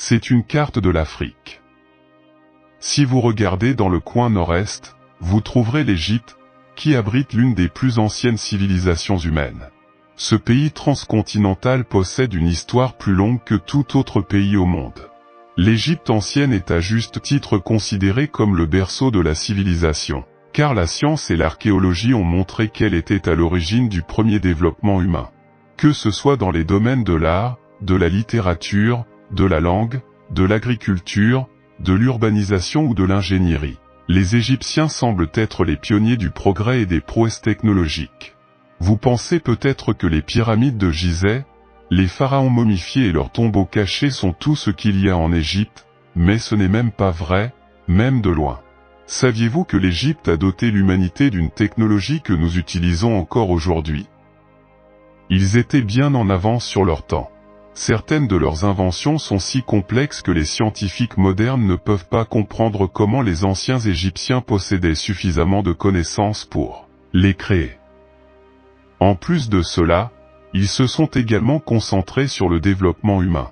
C'est une carte de l'Afrique. Si vous regardez dans le coin nord-est, vous trouverez l'Égypte, qui abrite l'une des plus anciennes civilisations humaines. Ce pays transcontinental possède une histoire plus longue que tout autre pays au monde. L'Égypte ancienne est à juste titre considérée comme le berceau de la civilisation, car la science et l'archéologie ont montré qu'elle était à l'origine du premier développement humain. Que ce soit dans les domaines de l'art, de la littérature, de la langue, de l'agriculture, de l'urbanisation ou de l'ingénierie, les Égyptiens semblent être les pionniers du progrès et des prouesses technologiques. Vous pensez peut-être que les pyramides de Gizeh, les pharaons momifiés et leurs tombeaux cachés sont tout ce qu'il y a en Égypte, mais ce n'est même pas vrai, même de loin. Saviez-vous que l'Égypte a doté l'humanité d'une technologie que nous utilisons encore aujourd'hui? Ils étaient bien en avance sur leur temps. Certaines de leurs inventions sont si complexes que les scientifiques modernes ne peuvent pas comprendre comment les anciens Égyptiens possédaient suffisamment de connaissances pour les créer. En plus de cela, ils se sont également concentrés sur le développement humain.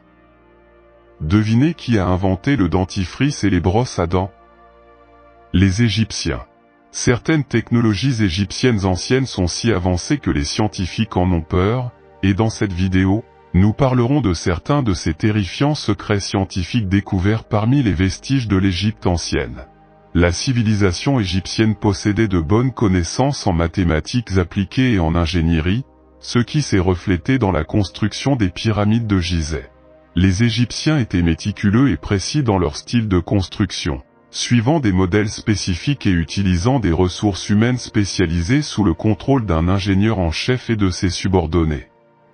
Devinez qui a inventé le dentifrice et les brosses à dents? Les Égyptiens. Certaines technologies égyptiennes anciennes sont si avancées que les scientifiques en ont peur, et dans cette vidéo, nous parlerons de certains de ces terrifiants secrets scientifiques découverts parmi les vestiges de l'Égypte ancienne. La civilisation égyptienne possédait de bonnes connaissances en mathématiques appliquées et en ingénierie, ce qui s'est reflété dans la construction des pyramides de Gizeh. Les Égyptiens étaient méticuleux et précis dans leur style de construction, suivant des modèles spécifiques et utilisant des ressources humaines spécialisées sous le contrôle d'un ingénieur en chef et de ses subordonnés.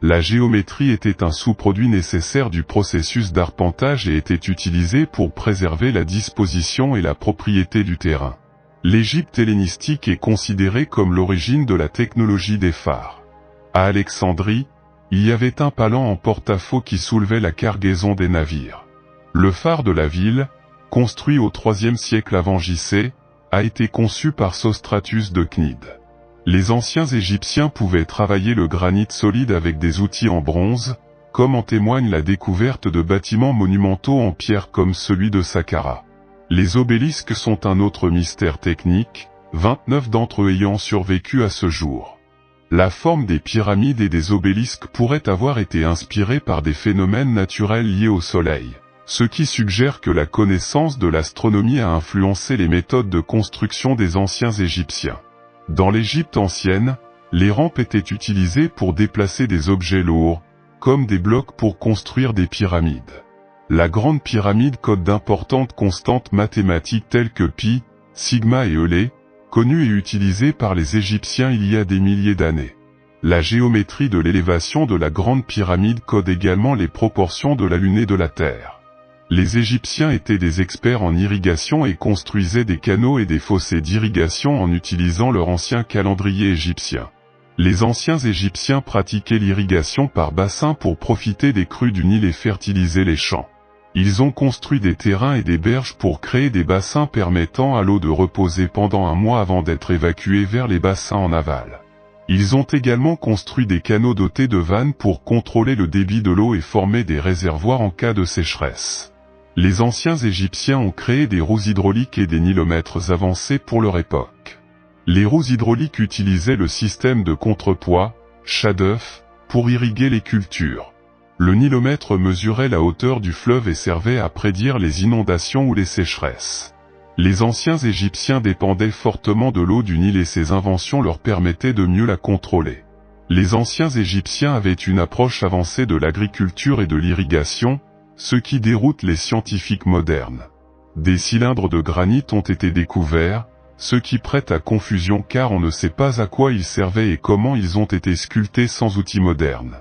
La géométrie était un sous-produit nécessaire du processus d'arpentage et était utilisée pour préserver la disposition et la propriété du terrain. L'Égypte hellénistique est considérée comme l'origine de la technologie des phares. À Alexandrie, il y avait un palan en porte-à-faux qui soulevait la cargaison des navires. Le phare de la ville, construit au IIIe siècle avant J.C., a été conçu par Sostratus de Cnide. Les anciens Égyptiens pouvaient travailler le granit solide avec des outils en bronze, comme en témoigne la découverte de bâtiments monumentaux en pierre comme celui de Saqqara. Les obélisques sont un autre mystère technique, 29 d'entre eux ayant survécu à ce jour. La forme des pyramides et des obélisques pourrait avoir été inspirée par des phénomènes naturels liés au Soleil, ce qui suggère que la connaissance de l'astronomie a influencé les méthodes de construction des anciens Égyptiens. Dans l'Égypte ancienne, les rampes étaient utilisées pour déplacer des objets lourds, comme des blocs pour construire des pyramides. La Grande Pyramide code d'importantes constantes mathématiques telles que pi, sigma et Eulé, connues et utilisées par les Égyptiens il y a des milliers d'années. La géométrie de l'élévation de la Grande Pyramide code également les proportions de la Lune et de la Terre. Les Égyptiens étaient des experts en irrigation et construisaient des canaux et des fossés d'irrigation en utilisant leur ancien calendrier égyptien. Les anciens Égyptiens pratiquaient l'irrigation par bassin pour profiter des crues du Nil et fertiliser les champs. Ils ont construit des terrains et des berges pour créer des bassins permettant à l'eau de reposer pendant un mois avant d'être évacuée vers les bassins en aval. Ils ont également construit des canaux dotés de vannes pour contrôler le débit de l'eau et former des réservoirs en cas de sécheresse. Les anciens Égyptiens ont créé des roues hydrauliques et des nilomètres avancés pour leur époque. Les roues hydrauliques utilisaient le système de contrepoids, chat d'œuf, pour irriguer les cultures. Le nilomètre mesurait la hauteur du fleuve et servait à prédire les inondations ou les sécheresses. Les anciens Égyptiens dépendaient fortement de l'eau du Nil et ces inventions leur permettaient de mieux la contrôler. Les anciens Égyptiens avaient une approche avancée de l'agriculture et de l'irrigation, ce qui déroute les scientifiques modernes. Des cylindres de granit ont été découverts, ce qui prête à confusion car on ne sait pas à quoi ils servaient et comment ils ont été sculptés sans outils modernes.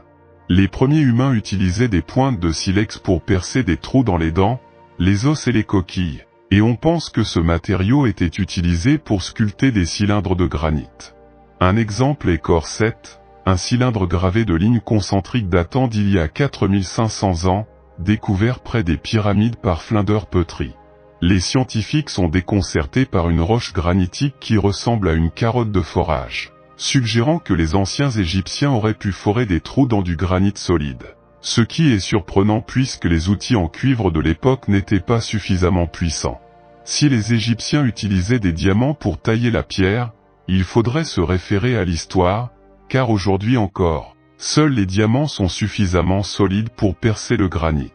Les premiers humains utilisaient des pointes de silex pour percer des trous dans les dents, les os et les coquilles, et on pense que ce matériau était utilisé pour sculpter des cylindres de granit. Un exemple est Kor 7, un cylindre gravé de lignes concentriques datant d'il y a 4500 ans, découvert près des pyramides par Flinders Petrie. Les scientifiques sont déconcertés par une roche granitique qui ressemble à une carotte de forage, suggérant que les anciens Égyptiens auraient pu forer des trous dans du granit solide. Ce qui est surprenant puisque les outils en cuivre de l'époque n'étaient pas suffisamment puissants. Si les Égyptiens utilisaient des diamants pour tailler la pierre, il faudrait se référer à l'histoire, car aujourd'hui encore, seuls les diamants sont suffisamment solides pour percer le granit.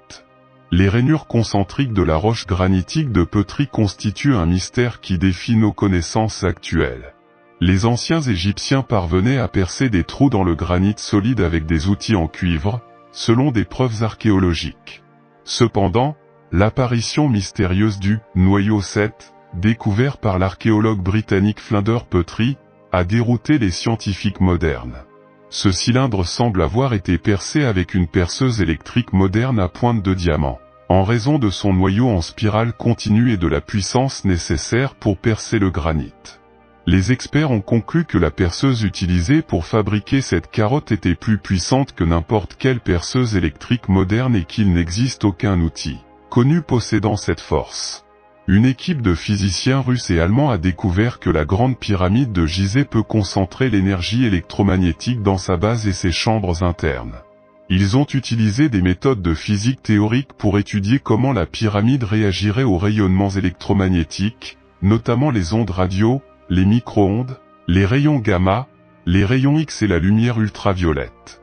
Les rainures concentriques de la roche granitique de Petrie constituent un mystère qui défie nos connaissances actuelles. Les anciens Égyptiens parvenaient à percer des trous dans le granit solide avec des outils en cuivre, selon des preuves archéologiques. Cependant, l'apparition mystérieuse du « noyau 7 », découvert par l'archéologue britannique Flinders Petrie, a dérouté les scientifiques modernes. Ce cylindre semble avoir été percé avec une perceuse électrique moderne à pointe de diamant, en raison de son noyau en spirale continue et de la puissance nécessaire pour percer le granit. Les experts ont conclu que la perceuse utilisée pour fabriquer cette carotte était plus puissante que n'importe quelle perceuse électrique moderne et qu'il n'existe aucun outil connu possédant cette force. Une équipe de physiciens russes et allemands a découvert que la grande pyramide de Gizeh peut concentrer l'énergie électromagnétique dans sa base et ses chambres internes. Ils ont utilisé des méthodes de physique théorique pour étudier comment la pyramide réagirait aux rayonnements électromagnétiques, notamment les ondes radio, les micro-ondes, les rayons gamma, les rayons X et la lumière ultraviolette.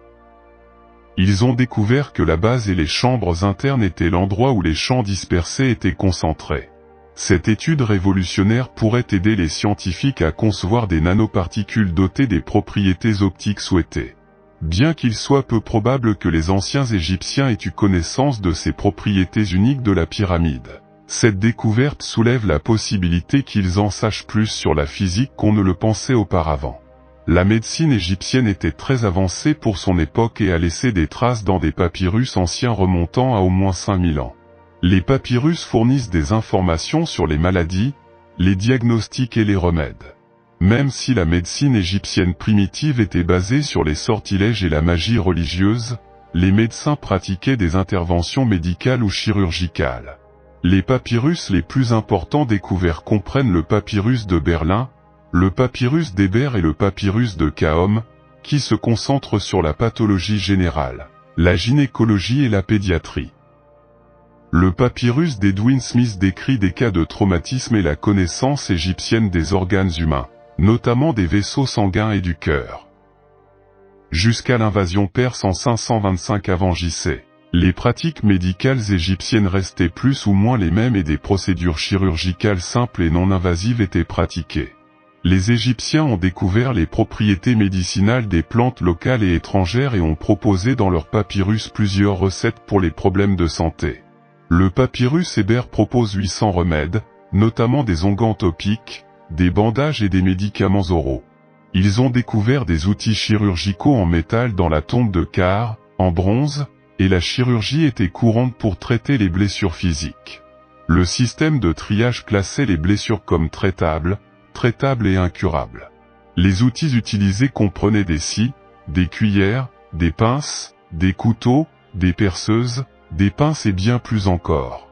Ils ont découvert que la base et les chambres internes étaient l'endroit où les champs dispersés étaient concentrés. Cette étude révolutionnaire pourrait aider les scientifiques à concevoir des nanoparticules dotées des propriétés optiques souhaitées. Bien qu'il soit peu probable que les anciens Égyptiens aient eu connaissance de ces propriétés uniques de la pyramide, cette découverte soulève la possibilité qu'ils en sachent plus sur la physique qu'on ne le pensait auparavant. La médecine égyptienne était très avancée pour son époque et a laissé des traces dans des papyrus anciens remontant à au moins 5000 ans. Les papyrus fournissent des informations sur les maladies, les diagnostics et les remèdes. Même si la médecine égyptienne primitive était basée sur les sortilèges et la magie religieuse, les médecins pratiquaient des interventions médicales ou chirurgicales. Les papyrus les plus importants découverts comprennent le papyrus de Berlin, le papyrus d'Héber et le papyrus de Khahom, qui se concentrent sur la pathologie générale, la gynécologie et la pédiatrie. Le papyrus d'Edwin Smith décrit des cas de traumatisme et la connaissance égyptienne des organes humains, notamment des vaisseaux sanguins et du cœur. Jusqu'à l'invasion perse en 525 avant J.C., les pratiques médicales égyptiennes restaient plus ou moins les mêmes et des procédures chirurgicales simples et non invasives étaient pratiquées. Les Égyptiens ont découvert les propriétés médicinales des plantes locales et étrangères et ont proposé dans leurs papyrus plusieurs recettes pour les problèmes de santé. Le papyrus Héber propose 800 remèdes, notamment des onguents topiques, des bandages et des médicaments oraux. Ils ont découvert des outils chirurgicaux en métal dans la tombe de Khar, en bronze, et la chirurgie était courante pour traiter les blessures physiques. Le système de triage classait les blessures comme traitables et incurables. Les outils utilisés comprenaient des scies, des cuillères, des pinces, des couteaux, des perceuses, des pinces et bien plus encore.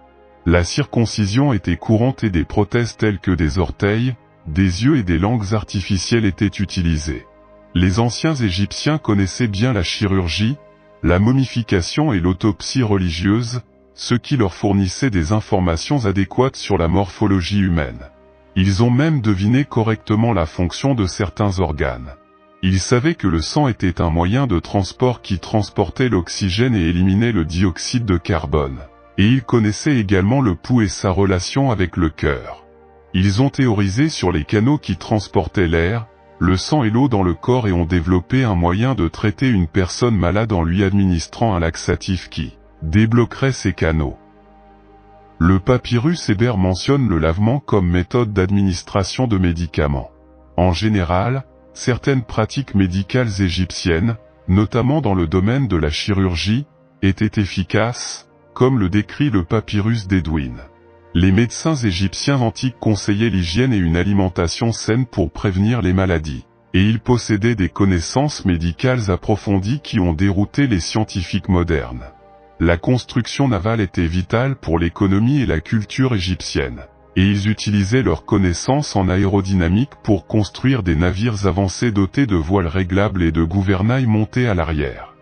La circoncision était courante et des prothèses telles que des orteils, des yeux et des langues artificielles étaient utilisées. Les anciens Égyptiens connaissaient bien la chirurgie, la momification et l'autopsie religieuse, ce qui leur fournissait des informations adéquates sur la morphologie humaine. Ils ont même deviné correctement la fonction de certains organes. Ils savaient que le sang était un moyen de transport qui transportait l'oxygène et éliminait le dioxyde de carbone. Et ils connaissaient également le pouls et sa relation avec le cœur. Ils ont théorisé sur les canaux qui transportaient l'air, le sang et l'eau dans le corps et ont développé un moyen de traiter une personne malade en lui administrant un laxatif qui débloquerait ces canaux. Le papyrus Héber mentionne le lavement comme méthode d'administration de médicaments. En général, certaines pratiques médicales égyptiennes, notamment dans le domaine de la chirurgie, étaient efficaces, comme le décrit le papyrus d'Edwin. Les médecins égyptiens antiques conseillaient l'hygiène et une alimentation saine pour prévenir les maladies, et ils possédaient des connaissances médicales approfondies qui ont dérouté les scientifiques modernes. La construction navale était vitale pour l'économie et la culture égyptienne, et ils utilisaient leurs connaissances en aérodynamique pour construire des navires avancés dotés de voiles réglables et de gouvernails montés à l'arrière.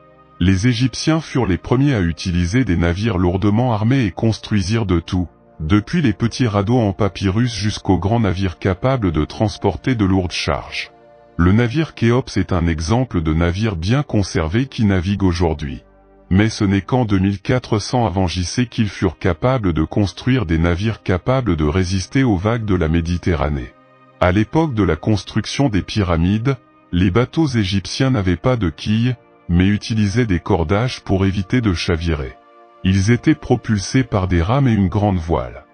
Les Égyptiens furent les premiers à utiliser des navires lourdement armés et construisirent de tout, depuis les petits radeaux en papyrus jusqu'aux grands navires capables de transporter de lourdes charges. Le navire Khéops est un exemple de navire bien conservé qui navigue aujourd'hui. Mais ce n'est qu'en 2400 avant JC qu'ils furent capables de construire des navires capables de résister aux vagues de la Méditerranée. À l'époque de la construction des pyramides, les bateaux égyptiens n'avaient pas de quilles, mais utilisaient des cordages pour éviter de chavirer. Ils étaient propulsés par des rames et une grande voile.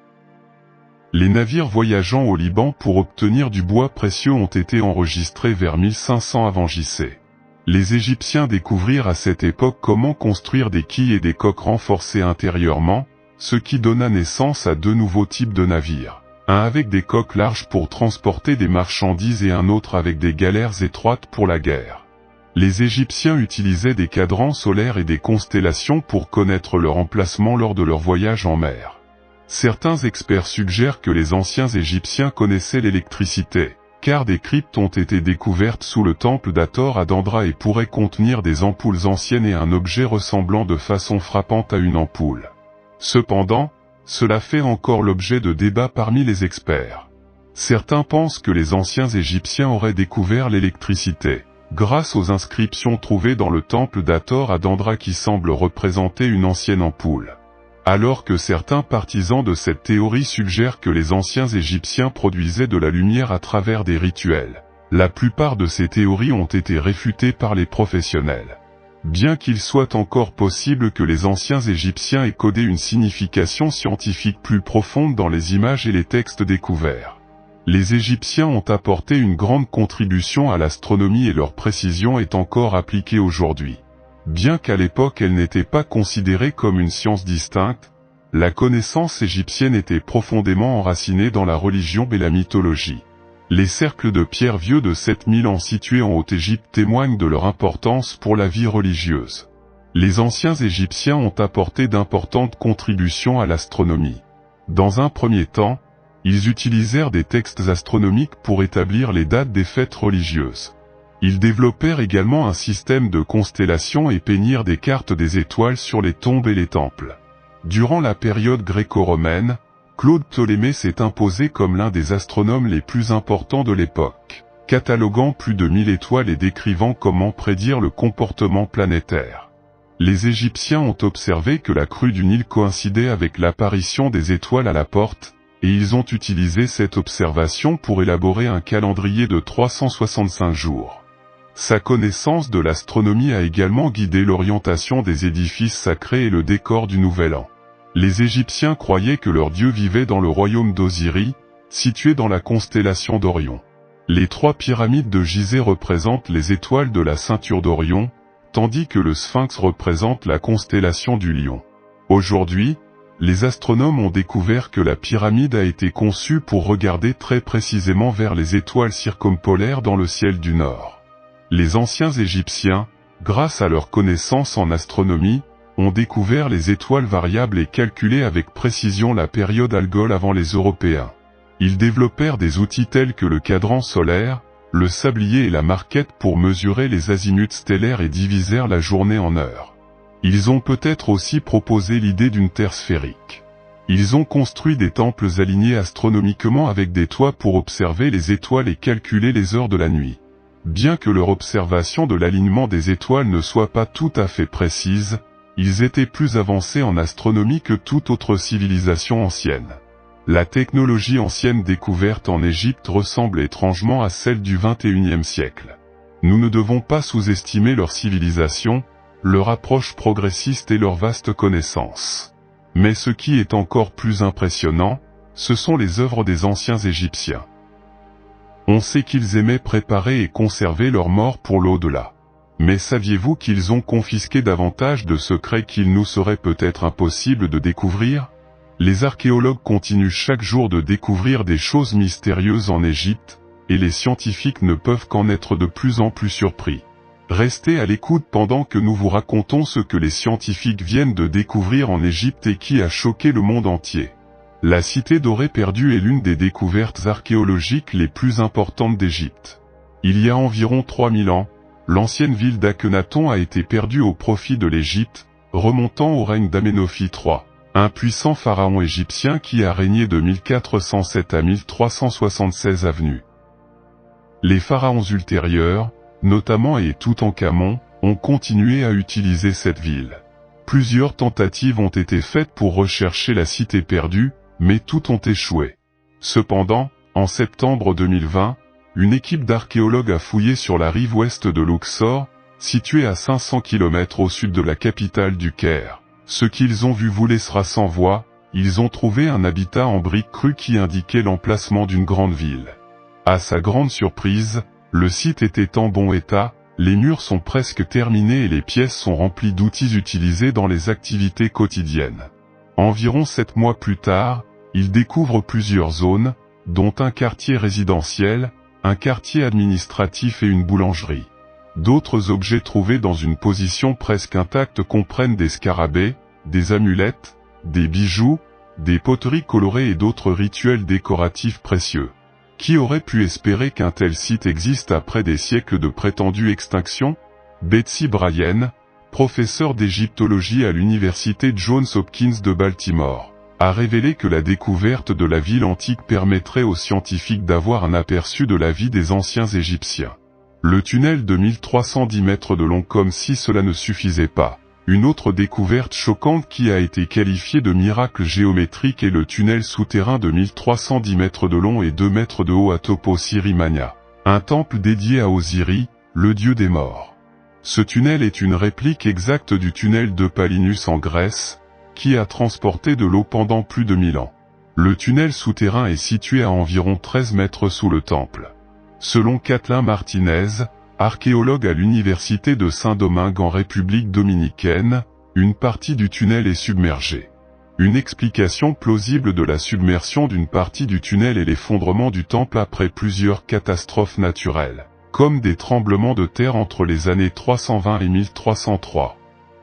Les navires voyageant au Liban pour obtenir du bois précieux ont été enregistrés vers 1500 avant JC. Les Égyptiens découvrirent à cette époque comment construire des quilles et des coques renforcées intérieurement, ce qui donna naissance à deux nouveaux types de navires. Un avec des coques larges pour transporter des marchandises et un autre avec des galères étroites pour la guerre. Les Égyptiens utilisaient des cadrans solaires et des constellations pour connaître leur emplacement lors de leur voyage en mer. Certains experts suggèrent que les anciens Égyptiens connaissaient l'électricité, car des cryptes ont été découvertes sous le temple d'Hathor à Dendra et pourraient contenir des ampoules anciennes et un objet ressemblant de façon frappante à une ampoule. Cependant, cela fait encore l'objet de débats parmi les experts. Certains pensent que les anciens Égyptiens auraient découvert l'électricité, grâce aux inscriptions trouvées dans le temple d'Hathor à Dendra qui semblent représenter une ancienne ampoule. Alors que certains partisans de cette théorie suggèrent que les anciens Égyptiens produisaient de la lumière à travers des rituels. La plupart de ces théories ont été réfutées par les professionnels. Bien qu'il soit encore possible que les anciens Égyptiens aient codé une signification scientifique plus profonde dans les images et les textes découverts. Les Égyptiens ont apporté une grande contribution à l'astronomie et leur précision est encore appliquée aujourd'hui. Bien qu'à l'époque elle n'était pas considérée comme une science distincte, la connaissance égyptienne était profondément enracinée dans la religion et la mythologie. Les cercles de pierre vieux de 7000 ans situés en Haute-Égypte témoignent de leur importance pour la vie religieuse. Les anciens Égyptiens ont apporté d'importantes contributions à l'astronomie. Dans un premier temps, ils utilisèrent des textes astronomiques pour établir les dates des fêtes religieuses. Ils développèrent également un système de constellations et peignirent des cartes des étoiles sur les tombes et les temples. Durant la période gréco-romaine, Claude Ptolémée s'est imposé comme l'un des astronomes les plus importants de l'époque, cataloguant plus de 1000 étoiles et décrivant comment prédire le comportement planétaire. Les Égyptiens ont observé que la crue du Nil coïncidait avec l'apparition des étoiles à la porte, et ils ont utilisé cette observation pour élaborer un calendrier de 365 jours. Sa connaissance de l'astronomie a également guidé l'orientation des édifices sacrés et le décor du Nouvel An. Les Égyptiens croyaient que leur dieu vivait dans le royaume d'Osiris, situé dans la constellation d'Orion. Les 3 pyramides de Gizeh représentent les étoiles de la ceinture d'Orion, tandis que le Sphinx représente la constellation du Lion. Aujourd'hui, les astronomes ont découvert que la pyramide a été conçue pour regarder très précisément vers les étoiles circumpolaires dans le ciel du Nord. Les anciens Égyptiens, grâce à leur connaissance en astronomie, ont découvert les étoiles variables et calculé avec précision la période algol avant les Européens. Ils développèrent des outils tels que le cadran solaire, le sablier et la marquette pour mesurer les azimuts stellaires et divisèrent la journée en heures. Ils ont peut-être aussi proposé l'idée d'une Terre sphérique. Ils ont construit des temples alignés astronomiquement avec des toits pour observer les étoiles et calculer les heures de la nuit. Bien que leur observation de l'alignement des étoiles ne soit pas tout à fait précise, ils étaient plus avancés en astronomie que toute autre civilisation ancienne. La technologie ancienne découverte en Égypte ressemble étrangement à celle du XXIe siècle. Nous ne devons pas sous-estimer leur civilisation, leur approche progressiste et leur vaste connaissance. Mais ce qui est encore plus impressionnant, ce sont les œuvres des anciens Égyptiens. On sait qu'ils aimaient préparer et conserver leurs morts pour l'au-delà. Mais saviez-vous qu'ils ont confisqué davantage de secrets qu'il nous serait peut-être impossible de découvrir? Les archéologues continuent chaque jour de découvrir des choses mystérieuses en Égypte, et les scientifiques ne peuvent qu'en être de plus en plus surpris. Restez à l'écoute pendant que nous vous racontons ce que les scientifiques viennent de découvrir en Égypte et qui a choqué le monde entier. La cité dorée perdue est l'une des découvertes archéologiques les plus importantes d'Égypte. Il y a environ 3000 ans, l'ancienne ville d'Akhenaton a été perdue au profit de l'Égypte, remontant au règne d'Amenophi III, un puissant pharaon égyptien qui a régné de 1407 à 1376 avenue. Les pharaons ultérieurs, notamment Toutankhamon, ont continué à utiliser cette ville. Plusieurs tentatives ont été faites pour rechercher la cité perdue, mais toutes ont échoué. Cependant, en septembre 2020, une équipe d'archéologues a fouillé sur la rive ouest de Luxor, située à 500 km au sud de la capitale du Caire. Ce qu'ils ont vu vous laissera sans voix, ils ont trouvé un habitat en briques crues qui indiquait l'emplacement d'une grande ville. À sa grande surprise, le site était en bon état, les murs sont presque terminés et les pièces sont remplies d'outils utilisés dans les activités quotidiennes. Environ 7 mois plus tard, ils découvrent plusieurs zones, dont un quartier résidentiel, un quartier administratif et une boulangerie. D'autres objets trouvés dans une position presque intacte comprennent des scarabées, des amulettes, des bijoux, des poteries colorées et d'autres rituels décoratifs précieux. Qui aurait pu espérer qu'un tel site existe après des siècles de prétendue extinction? Betsy Bryan, professeure d'égyptologie à l'université Johns Hopkins de Baltimore, a révélé que la découverte de la ville antique permettrait aux scientifiques d'avoir un aperçu de la vie des anciens Égyptiens. Le tunnel de 1310 mètres de long, comme si cela ne suffisait pas. Une autre découverte choquante qui a été qualifiée de miracle géométrique est le tunnel souterrain de 1310 mètres de long et 2 mètres de haut à Topo Sirimania, un temple dédié à Osiris, le dieu des morts. Ce tunnel est une réplique exacte du tunnel de Palinus en Grèce, qui a transporté de l'eau pendant plus de 1000 ans. Le tunnel souterrain est situé à environ 13 mètres sous le temple. Selon Kathleen Martinez, archéologue à l'université de Saint-Domingue en République dominicaine, une partie du tunnel est submergée. Une explication plausible de la submersion d'une partie du tunnel est l'effondrement du temple après plusieurs catastrophes naturelles, comme des tremblements de terre entre les années 320 et 1303.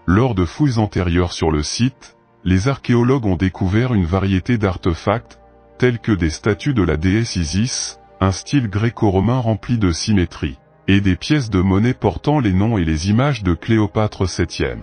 Lors de fouilles antérieures sur le site, les archéologues ont découvert une variété d'artefacts, tels que des statues de la déesse Isis, un style gréco-romain rempli de symétrie, et des pièces de monnaie portant les noms et les images de Cléopâtre VII.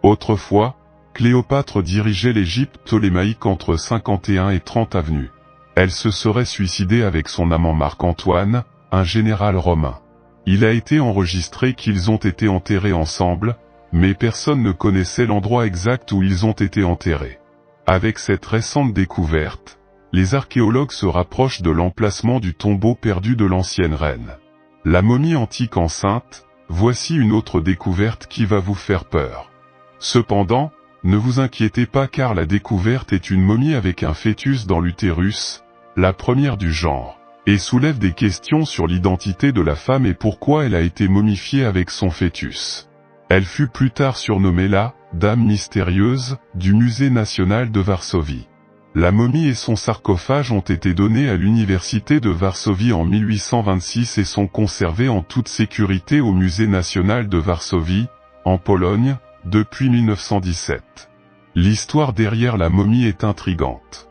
Autrefois, Cléopâtre dirigeait l'Égypte ptolémaïque entre 51 et 30 avenues. Elle se serait suicidée avec son amant Marc-Antoine, un général romain. Il a été enregistré qu'ils ont été enterrés ensemble, mais personne ne connaissait l'endroit exact où ils ont été enterrés. Avec cette récente découverte, les archéologues se rapprochent de l'emplacement du tombeau perdu de l'ancienne reine. La momie antique enceinte, voici une autre découverte qui va vous faire peur. Cependant, ne vous inquiétez pas car la découverte est une momie avec un fœtus dans l'utérus, la première du genre, et soulève des questions sur l'identité de la femme et pourquoi elle a été momifiée avec son fœtus. Elle fut plus tard surnommée la « Dame mystérieuse » du Musée national de Varsovie. La momie et son sarcophage ont été donnés à l'université de Varsovie en 1826 et sont conservés en toute sécurité au Musée national de Varsovie, en Pologne, depuis 1917. L'histoire derrière la momie est intrigante.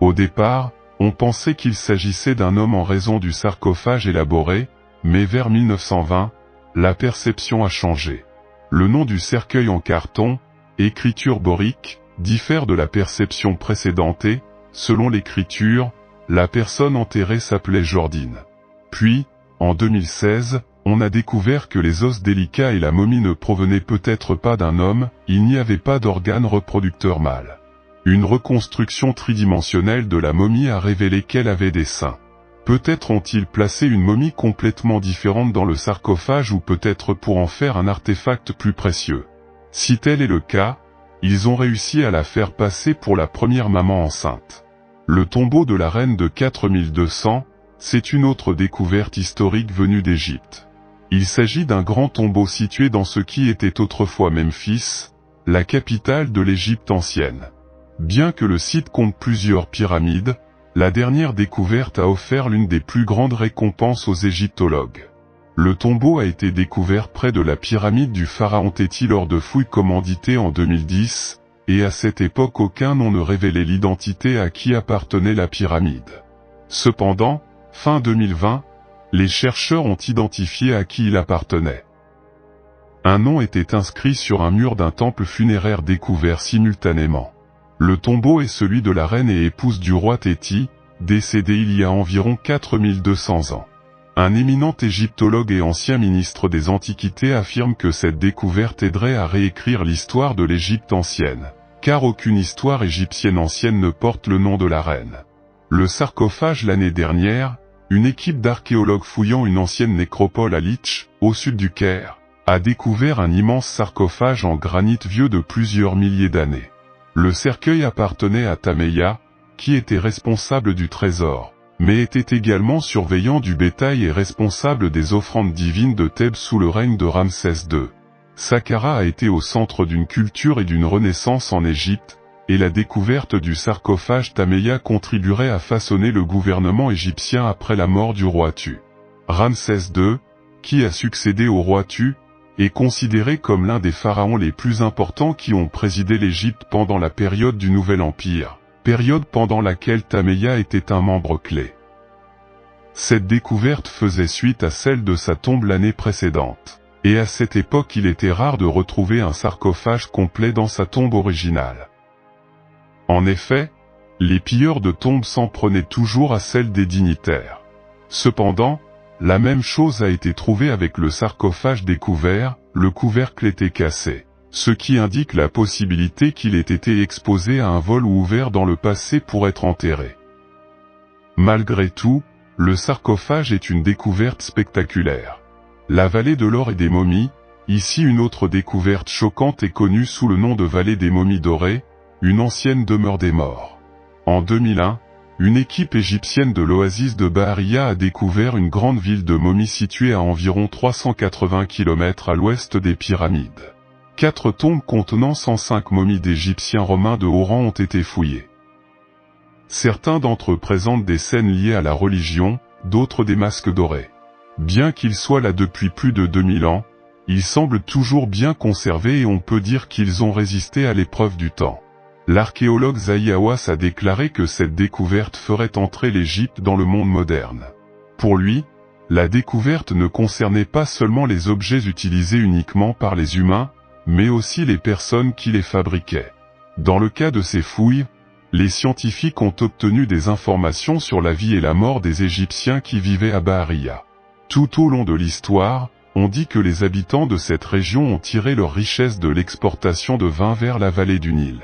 Au départ, on pensait qu'il s'agissait d'un homme en raison du sarcophage élaboré, mais vers 1920, la perception a changé. Le nom du cercueil en carton, écriture borique, diffère de la perception précédente et, selon l'écriture, la personne enterrée s'appelait Jordine. Puis, en 2016, on a découvert que les os délicats et la momie ne provenaient peut-être pas d'un homme, il n'y avait pas d'organe reproducteur mâle. Une reconstruction tridimensionnelle de la momie a révélé qu'elle avait des seins. Peut-être ont-ils placé une momie complètement différente dans le sarcophage ou peut-être pour en faire un artefact plus précieux. Si tel est le cas, ils ont réussi à la faire passer pour la première maman enceinte. Le tombeau de la reine de 4200, c'est une autre découverte historique venue d'Égypte. Il s'agit d'un grand tombeau situé dans ce qui était autrefois Memphis, la capitale de l'Égypte ancienne. Bien que le site compte plusieurs pyramides, la dernière découverte a offert l'une des plus grandes récompenses aux égyptologues. Le tombeau a été découvert près de la pyramide du pharaon Téti lors de fouilles commanditées en 2010, et à cette époque aucun nom ne révélait l'identité à qui appartenait la pyramide. Cependant, fin 2020, les chercheurs ont identifié à qui il appartenait. Un nom était inscrit sur un mur d'un temple funéraire découvert simultanément. Le tombeau est celui de la reine et épouse du roi Téti, décédée il y a environ 4200 ans. Un éminent égyptologue et ancien ministre des Antiquités affirme que cette découverte aiderait à réécrire l'histoire de l'Égypte ancienne, car aucune histoire égyptienne ancienne ne porte le nom de la reine. Le sarcophage l'année dernière, une équipe d'archéologues fouillant une ancienne nécropole à Litch, au sud du Caire, a découvert un immense sarcophage en granit vieux de plusieurs milliers d'années. Le cercueil appartenait à Tameya, qui était responsable du trésor, mais était également surveillant du bétail et responsable des offrandes divines de Thèbes sous le règne de Ramsès II. Saqqara a été au centre d'une culture et d'une renaissance en Égypte, et la découverte du sarcophage Tameya contribuerait à façonner le gouvernement égyptien après la mort du roi Tu. Ramsès II, qui a succédé au roi Tu, est considéré comme l'un des pharaons les plus importants qui ont présidé l'Égypte pendant la période du Nouvel Empire, période pendant laquelle Tameya était un membre clé. Cette découverte faisait suite à celle de sa tombe l'année précédente, et à cette époque il était rare de retrouver un sarcophage complet dans sa tombe originale. En effet, les pilleurs de tombes s'en prenaient toujours à celle des dignitaires. Cependant, la même chose a été trouvée avec le sarcophage découvert, le couvercle était cassé, ce qui indique la possibilité qu'il ait été exposé à un vol ou ouvert dans le passé pour être enterré. Malgré tout, le sarcophage est une découverte spectaculaire. La vallée de l'or et des momies, ici une autre découverte choquante est connue sous le nom de vallée des momies dorées, une ancienne demeure des morts. En 2001, une équipe égyptienne de l'oasis de Bahariya a découvert une grande ville de momies située à environ 380 km à l'ouest des pyramides. 4 tombes contenant 105 momies d'Égyptiens romains de haut rang ont été fouillées. Certains d'entre eux présentent des scènes liées à la religion, d'autres des masques dorés. Bien qu'ils soient là depuis plus de 2000 ans, ils semblent toujours bien conservés et on peut dire qu'ils ont résisté à l'épreuve du temps. L'archéologue Zahi Hawass a déclaré que cette découverte ferait entrer l'Égypte dans le monde moderne. Pour lui, la découverte ne concernait pas seulement les objets utilisés uniquement par les humains, mais aussi les personnes qui les fabriquaient. Dans le cas de ces fouilles, les scientifiques ont obtenu des informations sur la vie et la mort des Égyptiens qui vivaient à Bahariya. Tout au long de l'histoire, on dit que les habitants de cette région ont tiré leur richesse de l'exportation de vin vers la vallée du Nil.